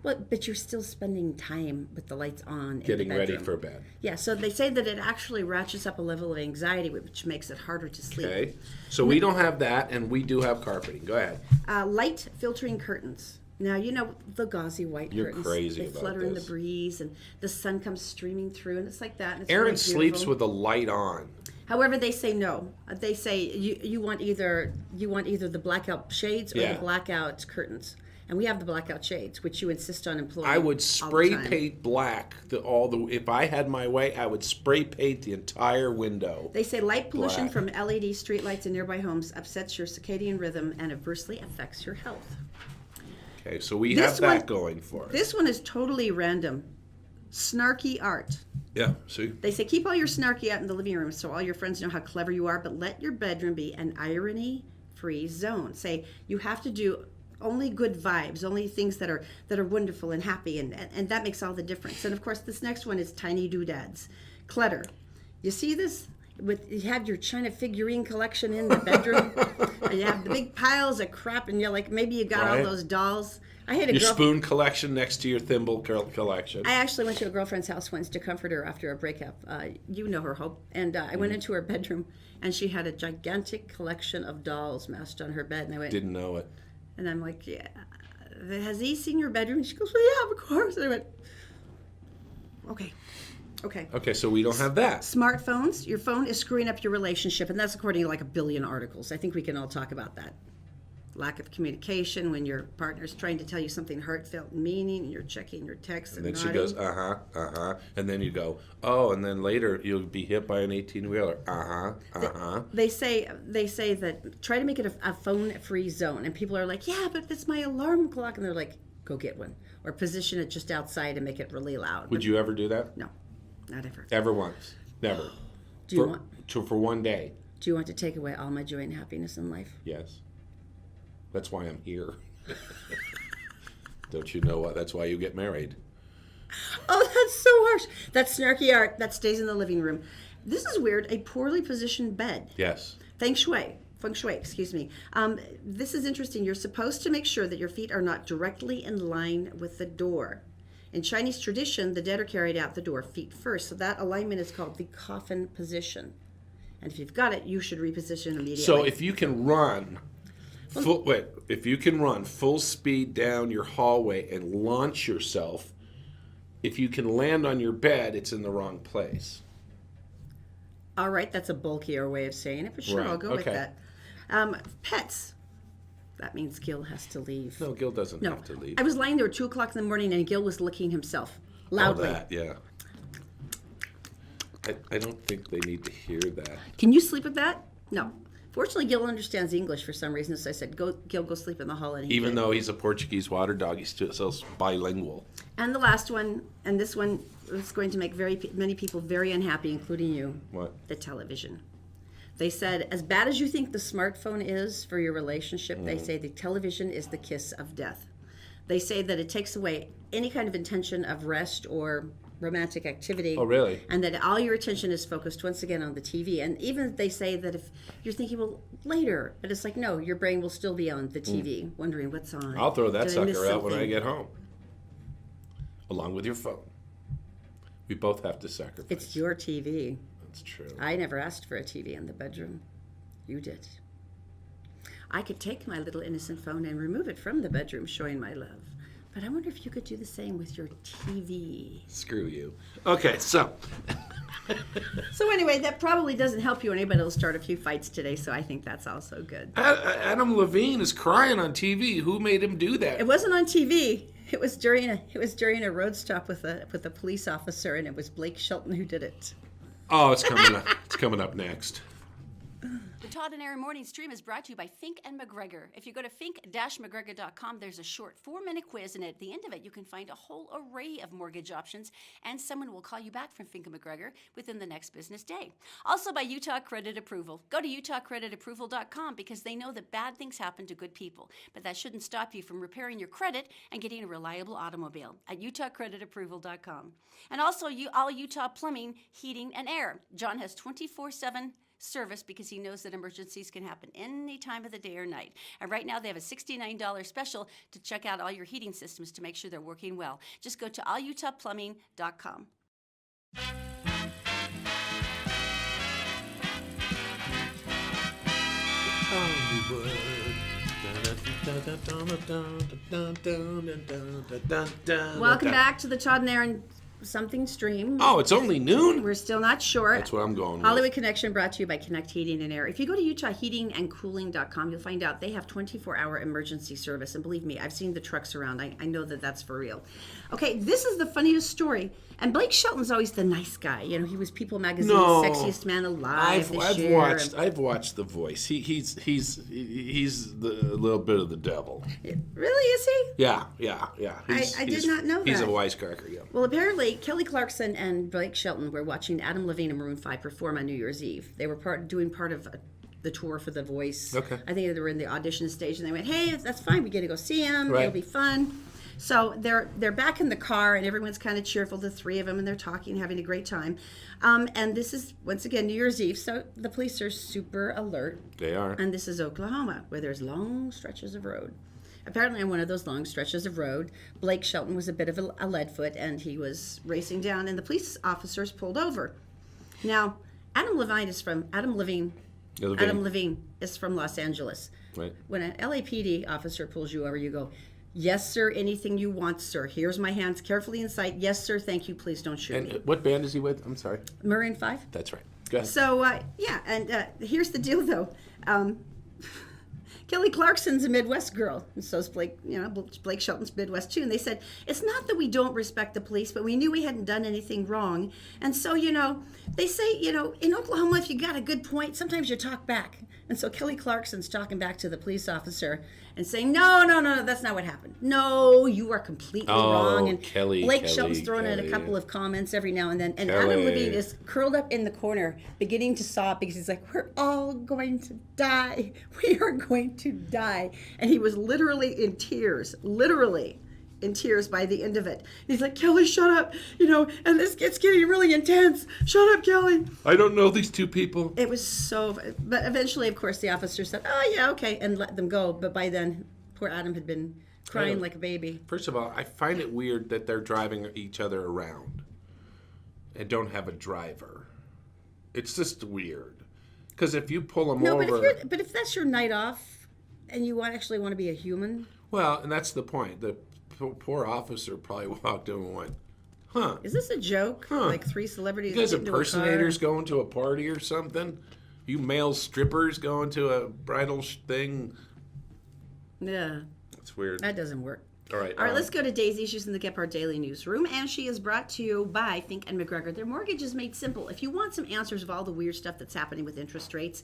Well, but you're still spending time with the lights on. Getting in the ready bedroom. for bed. Yeah, so they say that it actually ratchets up a level of anxiety, which makes it harder to sleep. Okay. So we don't have that, and we do have carpeting. Go ahead. Light filtering curtains. Now, you know the gauzy white You're curtains. crazy They about flutter in the this. breeze, and the sun comes streaming through, and it's like that. And it's Erin really sleeps beautiful. with the light on. However, they say no. They say you want either the blackout shades or Yeah. the blackout curtains. And we have the blackout shades, which you insist on employing. I would all the spray time. paint black if I had my way, I would spray paint the entire window. They say light pollution black. from LED streetlights in nearby homes upsets your circadian rhythm and adversely affects your health. Okay, so we This have that one- going for us. This one is totally random. Snarky art. Yeah, see? They say keep all your snarky out in the living room so all your friends know how clever you are, but let your bedroom be an irony-free zone. Say you have to do only good vibes, only things that are wonderful and happy, and that makes all the difference. And of course, this next one is tiny doodads, clutter. You see this? You have your China figurine collection in the bedroom, and you have the big piles of crap, and you're like, maybe you got Right. all those dolls. I had a Your girl. spoon collection next to your thimble collection. I actually went to a girlfriend's house once to comfort her after a breakup. You know her, Hope. And I Mm-hmm. went into her bedroom, and she had a gigantic collection of dolls massed on her bed. And I went, Didn't know it. and I'm like, yeah, has he seen your bedroom? She goes, well, yeah, of course. And I went, okay. Okay, so we don't have that. Smartphones, your phone is screwing up your relationship, and that's according to like 1 billion articles. I think we can all talk about that. Lack of communication when your partner's trying to tell you something heartfelt and meaning, and you're checking your texts And and then she nodding. goes, and then you go, oh, and then later you'll be hit by an 18-wheeler, They say that try to make it a phone-free zone, and people are like, yeah, but that's my alarm clock, and they're like, go get one, or position it just outside and make it really loud. Would you ever do that? No, not ever. Ever once? Never. Do you For one day? Do you want to take away all my joy and happiness in life? Yes. That's why I'm here. Don't you know what? That's why you get married. Oh, that's so harsh. That's snarky art that stays in the living room. This is weird. A poorly positioned bed. Yes. Feng shui, excuse me. This is interesting. You're supposed to make sure that your feet are not directly in line with the door. In Chinese tradition, the dead are carried out the door feet first. So that alignment is called the coffin position. And if you've got it, you should reposition immediately. So if you can run full speed down your hallway and launch yourself, if you can land on your bed, it's in the wrong place. All right, that's a bulkier way of saying it, but sure, Right, I'll go with okay. that. Pets. That means Gil has to leave. No, Gil doesn't have to leave. I was lying there at 2 o'clock in the morning, and Gil was licking himself loudly. Oh, that, yeah. I don't think they need to hear that. Can you sleep with that? No. Fortunately, Gil understands English for some reason, so I said, Gil, go sleep in the hall. And he Even did. though he's a Portuguese water dog, he's still bilingual. And the last one, and this one is going to make many people very unhappy, including you. What? The television. They said, as bad as you think the smartphone is for your relationship, they say the television is the kiss of death. They say that it takes away any kind of intention of rest or romantic activity. Oh, really? And that all your attention is focused once again on the TV. And even they say that if you're thinking, well, later, but it's like, no, your brain will still be on the TV, wondering what's on. I'll throw that Did I miss sucker out when I something? get home. Along with your phone. We both have to sacrifice. It's your TV. That's true. I never asked for a TV in the bedroom. You did. I could take my little innocent phone and remove it from the bedroom, showing my love. But I wonder if you could do the same with your TV. Screw you. Okay, so. So anyway, that probably doesn't help you any, but it'll start a few fights today, so I think that's also good. Adam Levine is crying on TV. Who made him do that? It wasn't on TV. It was during a road stop with a police officer, and it was Blake Shelton who did it. Oh, it's coming up. It's coming up next. The Todd and Erin Morning Stream is brought to you by Fink and McGregor. If you go to fink-mcgregor.com, there's a short 4-minute quiz, and at the end of it, you can find a whole array of mortgage options, and someone will call you back from Fink and McGregor within the next business day. Also by Utah Credit Approval. Go to utahcreditapproval.com because they know that bad things happen to good people, but that shouldn't stop you from repairing your credit and getting a reliable automobile at utahcreditapproval.com. And also all Utah Plumbing, Heating, and Air. John has 24/7 service because he knows that emergencies can happen any time of the day or night. And right now they have a $69 special to check out all your heating systems to make sure they're working well. Just go to allutahplumbing.com. Welcome back to the Todd and Erin something stream. Oh, it's only noon? We're still not sure. That's what I'm going with. Hollywood Connection brought to you by Connect Heating and Air. If you go to UtahHeatingandCooling.com, you'll find out they have 24-hour emergency service. And believe me, I've seen the trucks around. I know that that's for real. Okay, this is the funniest story. And Blake Shelton's always the nice guy. You know, he was People Magazine's sexiest man alive I've watched The Voice. He's the little bit of the devil. Really, is he? Yeah. I did not know that. He's a wisecracker, yeah. Well, apparently, Kelly Clarkson and Blake Shelton were watching Adam Levine and Maroon 5 perform on New Year's Eve. They were doing part of the tour for The Voice. Okay. I think they were in the audition stage, and they went, hey, that's fine. We get to go see him. Right. It'll be fun. So they're back in the car, and everyone's kind of cheerful, the three of them, and they're talking, having a great time. And this is, once again, New Year's Eve, so the police are super alert. They are. And this is Oklahoma, where there's long stretches of road. Apparently, on one of those long stretches of road, Blake Shelton was a bit of a leadfoot, and he was racing down, and the police officers pulled over. Now, Adam Levine is from Los Angeles. Right. When an LAPD officer pulls you over, you go, yes, sir, anything you want, sir. Here's my hands carefully in sight. Yes, sir, thank you. Please don't shoot me. And what band is he with? I'm sorry. Maroon 5. That's right. Go ahead. So, here's the deal, though. Kelly Clarkson's a Midwest girl, and so is Blake Shelton's Midwest too. And they said, it's not that we don't respect the police, but we knew we hadn't done anything wrong. And so, they say, in Oklahoma, if you got a good point, sometimes you talk back. And so Kelly Clarkson's talking back to the police officer and saying, no, that's not what happened. No, you are completely wrong. And Blake Shelton's throwing in a couple of comments every now and then. And Adam Levine is curled up in the corner, beginning to sob because he's like, we're all going to die. We are going to die. And he was literally in tears by the end of it. He's like, Kelly, shut up, and it's getting really intense. Shut up, Kelly. I don't know these two people. It was but eventually, of course, the officer said, oh, yeah, okay, and let them go. But by then, poor Adam had been crying like a baby. First of all, I find it weird that they're driving each other around and don't have a driver. It's just weird. Because if you pull them over... But if that's your night off and you actually want to be a human... Well, and that's the point. The poor officer probably walked in and went, huh. Is this a joke? Huh. Like three celebrities You guys impersonators going to a party or something? You male strippers going to a bridal thing? Yeah. That's weird. That doesn't work. All right, let's go to Daisy. She's in the Gephardt Daily Newsroom, and she is brought to you by Fink and McGregor. Their mortgage is made simple. If you want some answers of all the weird stuff that's happening with interest rates,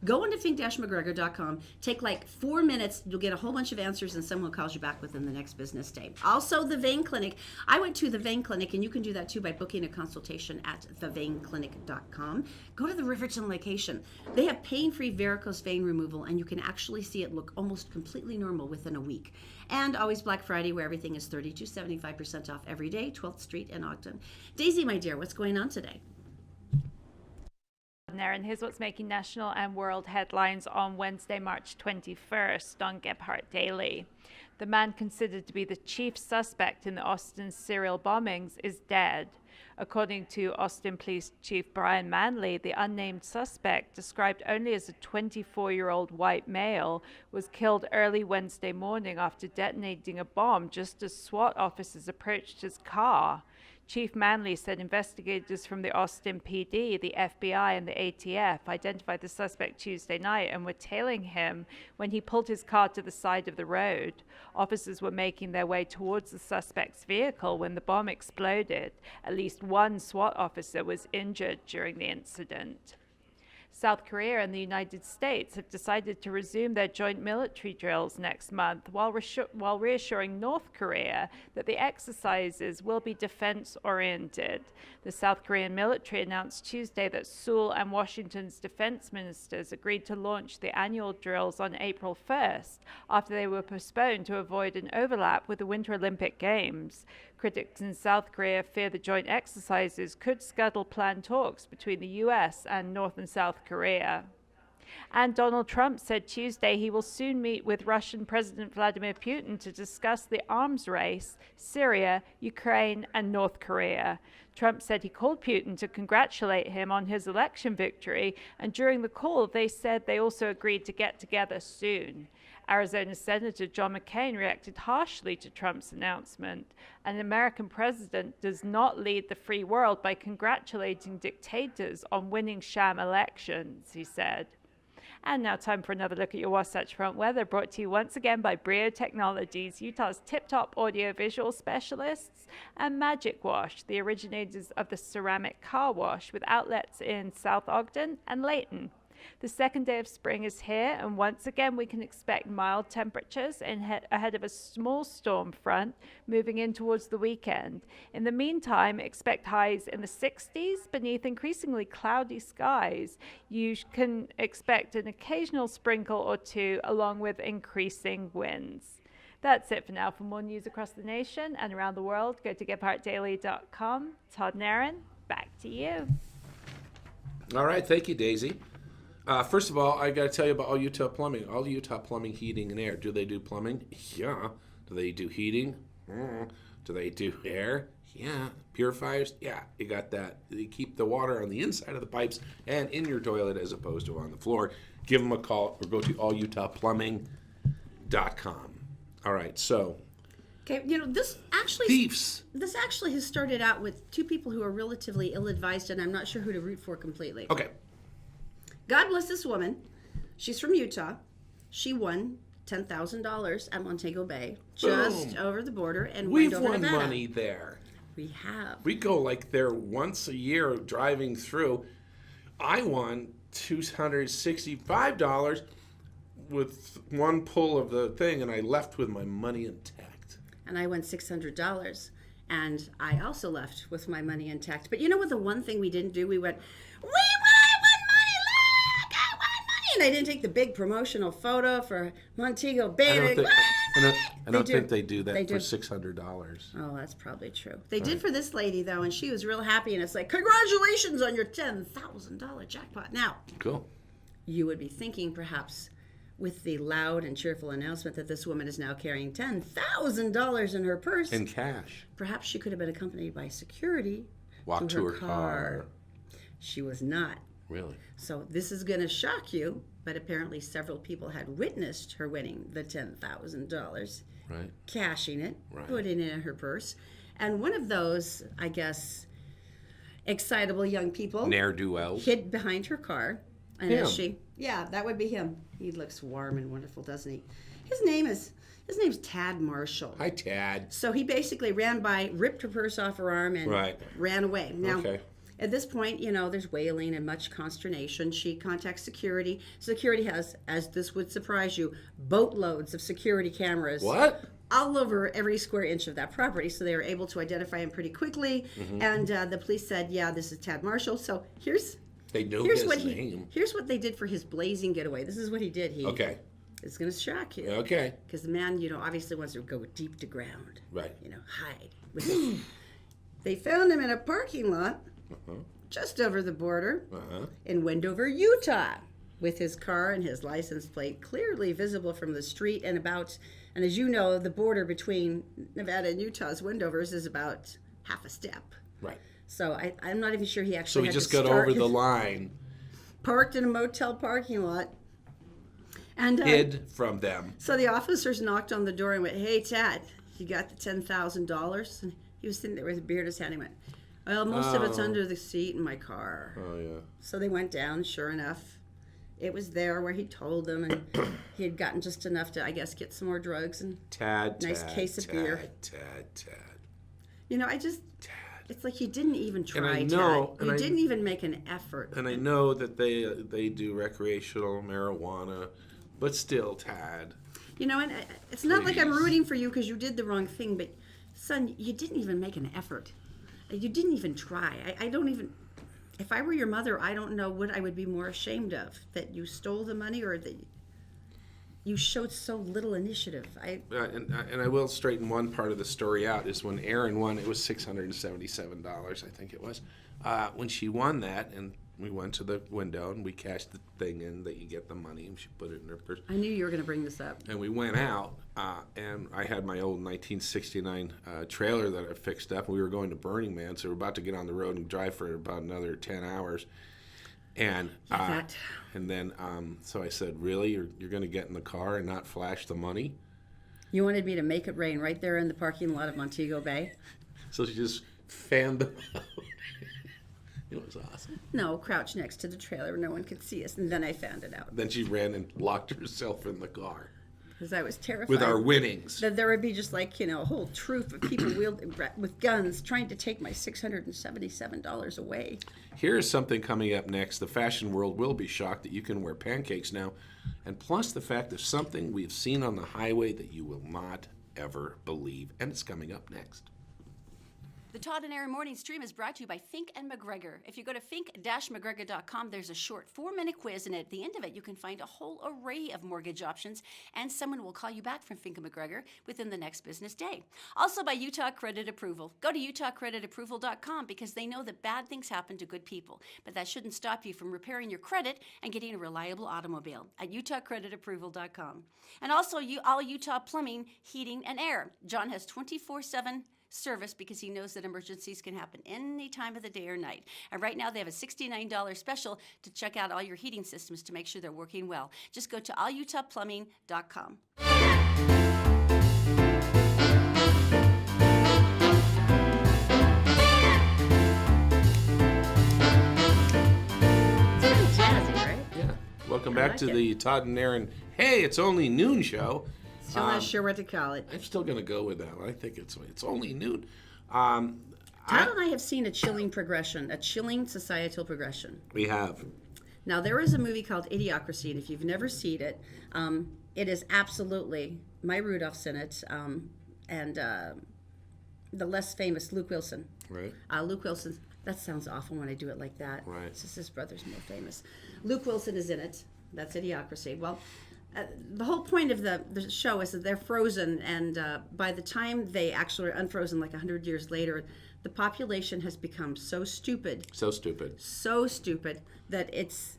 go into fink-mcgregor.com. Take like 4 minutes. You'll get a whole bunch of answers, and someone calls you back within the next business day. Also, the Vein Clinic. I went to the Vein Clinic, and you can do that too by booking a consultation at theveinclinic.com. Go to the Riverton location. They have pain-free varicose vein removal, and you can actually see it look almost completely normal within a week. And always Black Friday, where everything is 30 to 75% off every day, 12th Street in Ogden. Daisy, my dear, what's going on today? And here's what's making national and world headlines on Wednesday, March 21st on Gephardt Daily. The man considered to be the chief suspect in the Austin serial bombings is dead. According to Austin Police Chief Brian Manley, the unnamed suspect, described only as a 24-year-old white male, was killed early Wednesday morning after detonating a bomb just as SWAT officers approached his car. Chief Manley said investigators from the Austin PD, the FBI, and the ATF identified the suspect Tuesday night and were tailing him when he pulled his car to the side of the road. Officers were making their way towards the suspect's vehicle when the bomb exploded. At least one SWAT officer was injured during the incident. South Korea and the United States have decided to resume their joint military drills next month while reassuring North Korea that the exercises will be defense-oriented. The South Korean military announced Tuesday that Seoul and Washington's defense ministers agreed to launch the annual drills on April 1st after they were postponed to avoid an overlap with the Winter Olympic Games. Critics in South Korea fear the joint exercises could scuttle planned talks between the U.S. and North and South Korea. And Donald Trump said Tuesday he will soon meet with Russian President Vladimir Putin to discuss the arms race, Syria, Ukraine, and North Korea. Trump said he called Putin to congratulate him on his election victory, and during the call they said they also agreed to get together soon. Arizona Senator John McCain reacted harshly to Trump's announcement. An American president does not lead the free world by congratulating dictators on winning sham elections, he said. And now time for another look at your Wasatch Front weather, brought to you once again by Brio Technologies, Utah's tip-top audio-visual specialists, and Magic Wash, the originators of the ceramic car wash with outlets in South Ogden and Layton. The second day of spring is here, and once again we can expect mild temperatures ahead of a small storm front moving in towards the weekend. In the meantime, expect highs in the 60s beneath increasingly cloudy skies. You can expect an occasional sprinkle or two along with increasing winds. That's it for now. For more news across the nation and around the world, go to GephartDaily.com. Todd and Erin, back to you. All right, thank you, Daisy. First of all, I got to tell you about All Utah Plumbing. All Utah Plumbing, Heating, and Air. Do they do plumbing? Yeah. Do they do heating? Do they do air? Yeah. Purifiers? Yeah, you got that. They keep the water on the inside of the pipes and in your toilet as opposed to on the floor. Give them a call or go to allutahplumbing.com. All right, so. Okay, this actually has started out with two people who are relatively ill-advised, and I'm not sure who to root for completely. Okay. God bless this woman. She's from Utah. She won $10,000 at Montego Bay, just over the border, and we've went over won Nevada. Money there. We have. We go like there once a year driving through. I won $265 with one pull of the thing, and I left with my money intact. And I won $600, and I also left with my money intact. But you know what? The one thing we didn't do, we went, I won money. And I didn't take the big promotional photo for Montego Bay. I don't think they do that for $600. Oh, that's probably true. They did for this lady, though, and she was real happy. And it's like, congratulations on your $10,000 jackpot. Now, cool. You would be thinking, perhaps, with the loud and cheerful announcement that this woman is now carrying $10,000 in her purse. In cash. Perhaps she could have been accompanied by security to her car. She was not. Really? So this is going to shock you, but apparently several people had witnessed her winning the $10,000, right? Cashing it, right. Putting it in her purse. And one of those, I guess, excitable young people, ne'er-do-wells, hid behind her car. And that would be him. He looks warm and wonderful, doesn't he? His name's Tad Marshall. Hi, Tad. So he basically ran by, ripped her purse off her arm, and ran away. Now, at this point, there's wailing and much consternation. She contacts security. Security has, as this would surprise you, boatloads of security cameras. What? All over every square inch of that property. So they were able to identify him pretty quickly. Mm-hmm. And the police said, yeah, this is Tad Marshall. So here's his name. Here's what they did for his blazing getaway. This is what he did. It's going to shock you. Okay. Because the man, obviously wants to go deep to ground. Right. Hide. They found him in a parking lot. Just over the border in Wendover, Utah, with his car and his license plate clearly visible from the street and as you know, the border between Nevada and Utah's Wendover's is about half a step. Right. So I'm not even sure he actually had just got over the line. Parked in a motel parking lot. And hid from them. So the officers knocked on the door and went, hey, Tad, you got the $10,000? And he was sitting there with a beer in his hand. He went, well, most of it's under the seat in my car. Oh, yeah. So they went down. Sure enough, it was there where he told them, and he had gotten just enough to, I guess, get some more drugs and nice case of beer. Tad. It's like he didn't even try, Tad. He didn't even make an effort. And I know that they do recreational marijuana, but still, Tad. And it's not like I'm rooting for you because you did the wrong thing, but, son, you didn't even make an effort. You didn't even try. I don't even, if I were your mother, I don't know what I would be more ashamed of, that you stole the money or that you showed so little initiative. And I will straighten one part of the story out, is when Erin won, it was $677, I think it was. When she won that, and we went to the window and we cashed the thing in that you get the money, and she put it in her purse. I knew you were going to bring this up. And we went out, and I had my old 1969 trailer that I fixed up. We were going to Burning Man, so we're about to get on the road and drive for about another 10 hours. And then so I said, really, you're going to get in the car and not flash the money? You wanted me to make it rain right there in the parking lot of Montego Bay? So she just fanned them out. It was awesome. No, crouched next to the trailer where no one could see us, and then I found it out. Then she ran and locked herself in the car. Because I was terrified. With our winnings. That there would be just like, a whole troop of people with guns trying to take my $677 away. Here is something coming up next. The fashion world will be shocked that you can wear pancakes now. And plus the fact of something we've seen on the highway that you will not ever believe. And it's coming up next. The Todd and Erin Morning Stream is brought to you by Fink and McGregor. If you go to fink-mcgregor.com, there's a short 4-minute quiz, and at the end of it, you can find a whole array of mortgage options, and someone will call you back from Fink and McGregor within the next business day. Also by Utah Credit Approval. Go to utahcreditapproval.com because they know that bad things happen to good people, but that shouldn't stop you from repairing your credit and getting a reliable automobile at utahcreditapproval.com. And also all Utah Plumbing, Heating, and Air. John has 24/7 service because he knows that emergencies can happen any time of the day or night. And right now they have a $69 special to check out all your heating systems to make sure they're working well. Just go to allutahplumbing.com. It's pretty jazzy, right? Yeah. Welcome back to the Todd and Erin, hey, it's only noon show. Still not sure what to call it. I'm still going to go with that one. I think it's only noon. Todd and I have seen a chilling societal progression. We have. Now, there is a movie called Idiocracy, and if you've never seen it, it is absolutely Maya Rudolph's in it, and the less famous Luke Wilson. Right. Luke Wilson, that sounds awful when I do it like that. Right. It's just his brother's more famous. Luke Wilson is in it. That's Idiocracy. Well, the whole point of the show is that they're frozen, and by the time they actually are unfrozen, like 100 years later, the population has become so stupid that it's,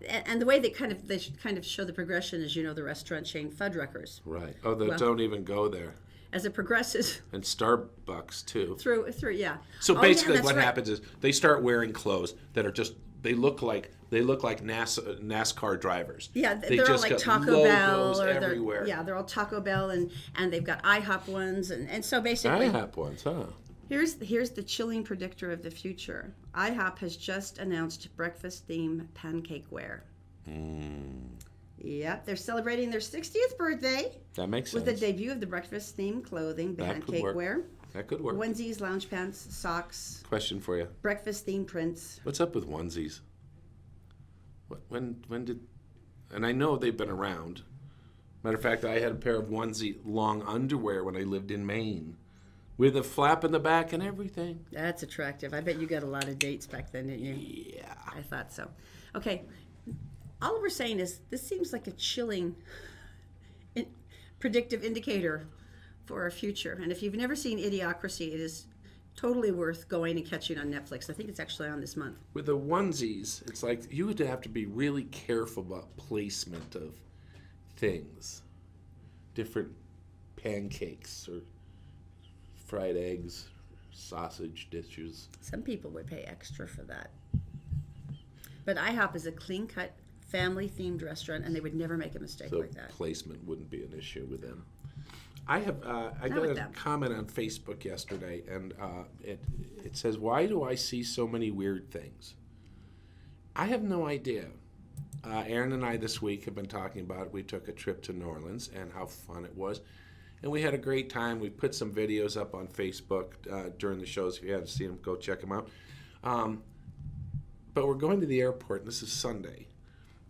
and the way they kind of show the progression is, the restaurant chain Fuddruckers. Right. Oh, they don't even go there. As it progresses. And Starbucks too. Through, yeah. So basically, what happens is they start wearing clothes that are just. They look like NASCAR drivers. Yeah, they're all like Taco Bell or everywhere. They're all Taco Bell and they've got IHOP ones and so basically IHOP ones, huh? Here's the chilling predictor of the future. IHOP has just announced breakfast theme pancake wear. Yep, they're celebrating their 60th birthday. That makes sense. With the debut of the breakfast theme clothing pancake wear. That could work. Onesies, lounge pants, socks. Question for you. Breakfast themed prints. What's up with onesies? When did? And I know they've been around. Matter of fact, I had a pair of onesie long underwear when I lived in Maine, with a flap in the back and everything. That's attractive. I bet you got a lot of dates back then, didn't you? Yeah. I thought so. Okay. All we're saying is this seems like a chilling predictive indicator for our future. And if you've never seen Idiocracy, it is totally worth going and catching on Netflix. I think it's actually on this month. With the onesies, it's like you would have to be really careful about placement of things. Different pancakes or fried eggs, sausage dishes. Some people would pay extra for that. But IHOP is a clean-cut, family-themed restaurant, and they would never make a mistake like that. So placement wouldn't be an issue with them. I got a comment on Facebook yesterday, and it says, "Why do I see so many weird things?" I have no idea. Erin and I this week have been talking about it. We took a trip to New Orleans and how fun it was, and we had a great time. We put some videos up on Facebook during the shows. If you haven't seen them, go check them out. But we're going to the airport, and this is Sunday.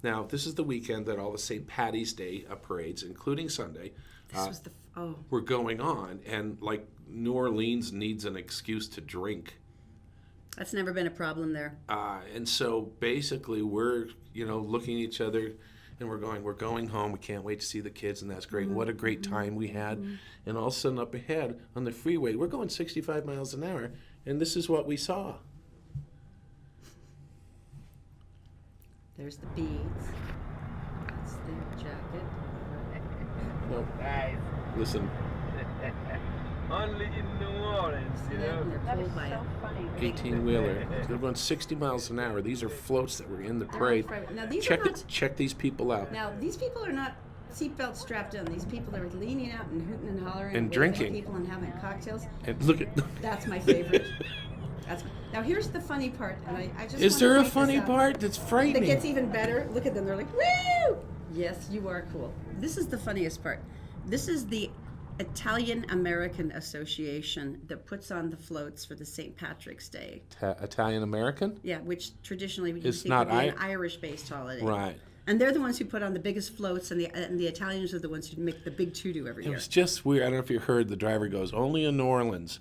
Now, this is the weekend that all the St. Patty's Day parades, including Sunday, were going on, and like New Orleans needs an excuse to drink. That's never been a problem there. And so basically we're, looking at each other and we're going home. We can't wait to see the kids, and that's great. What a great time we had. And all of a sudden up ahead on the freeway, we're going 65 miles an hour, and this is what we saw. There's the beads. That's the jacket. No. Nice. Listen, Only in New Orleans, you know. And they're That is pulled by so funny. 18-wheeler. They're going 60 miles an hour. These are floats that were in the parade. Now these are not. Check these people out. Now these people are not seatbelts strapped in. These people are leaning out and hooting and hollering And waving at drinking. people and having cocktails. And look at. That's my favorite. Now here's the funny part, and I just. Is wanna there a point this funny out. part that's frightening? That gets even better. Look at them. They're like, woo! Yes, you are cool. This is the funniest part. This is the Italian American Association that puts on the floats for the St. Patrick's Day. Italian American? Yeah, which traditionally you It's think not would be an Irish-based holiday. Right. And they're the ones who put on the biggest floats, and the Italians are the ones who make the big to-do every It year. was just weird. I don't know if you heard, the driver goes, only in New Orleans.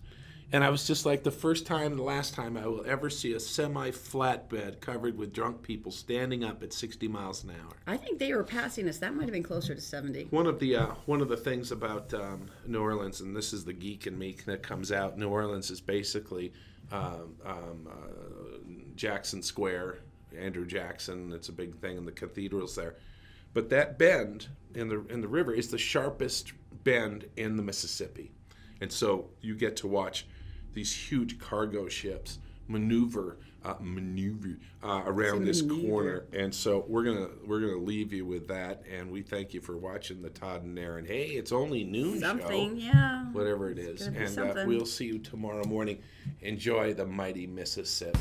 And I was just like, the first time and the last time I will ever see a semi-flatbed covered with drunk people standing up at 60 miles an hour. I think they were passing us. That might have been closer to 70. One of the things about New Orleans, and this is the geek in me that comes out, New Orleans is basically Jackson Square, Andrew Jackson. It's a big thing in the cathedrals there. But that bend in the river is the sharpest bend in the Mississippi. And so you get to watch these huge cargo ships maneuver around this corner, and so we're gonna leave you with that, and we thank you for watching the Todd and Erin. Hey, it's only noon Something, show, yeah. whatever it is, gonna be and something. we'll see you tomorrow morning. Enjoy the mighty Mississippi.